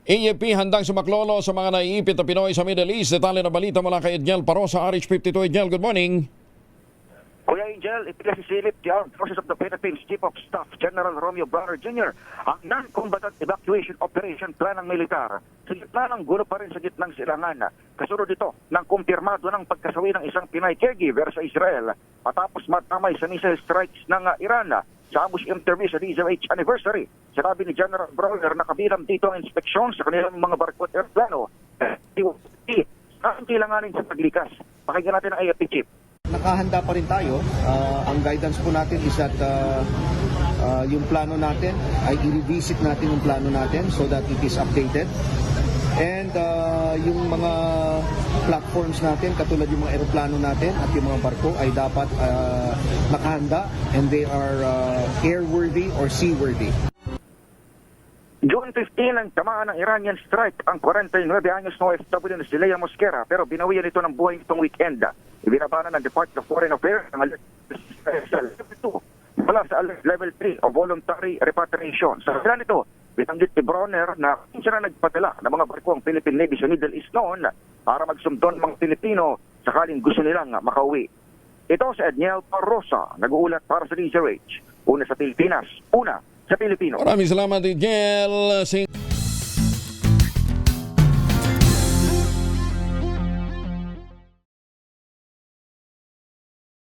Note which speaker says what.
Speaker 1: AFP handang sumaklolo sa mga naiipit na Pinoy sa Middle East. Detalye na balita mula kay Edniel Parosa, RH52. Edniel, good morning.
Speaker 2: Kuya Angel, ipinasisilip the Armed Forces of the Philippines Chief of Staff General Romeo Browner Jr. ang non-combatant evacuation operation plan ng militar sa gitna ng gulo pa rin sa gitnang silangan. Kasunod ito ng kumpirmado ng pagkasawi ng isang Pinay caregiver sa Israel matapos matamay sa missile strikes ng Iran. Sa ambush interview sa DZRH anniversary, sinabi ni General Browner na kabilang dito ang inspeksyon sa kanilang mga barko at aeroplano. Ang kailanganin sa paglikas. Pakinggan natin ang AFP Chief.
Speaker 3: Nakahanda pa rin tayo. Ang guidance po natin is that yung plano natin ay i-revisit natin yung plano natin so that it is updated. And yung mga platforms natin, katulad yung mga aeroplano natin at yung mga barko ay dapat nakahanda and they are airworthy or seaworthy.
Speaker 2: June 15 ang tamaan ng Iranian strike ang 49 anyos na OFW na si Leia Mosquera pero binawian ito ng buhay itong weekend. Ibinabana ng Department of Foreign Affairs ang alert level 2 mula sa alert level 3 o voluntary repatriation. Sa kanya nito, bitanggit ni Browner na siya na nagpadala ng mga barko ang Philippine Navy sa Middle East noon para magsumdon mga Pilipino sakaling gusto nilang makauwi. Ito si Edniel Parosa, nag-uulat para sa DZRH. Una sa Pilipinas, una sa Pilipino.
Speaker 1: Maraming salamat, Edniel.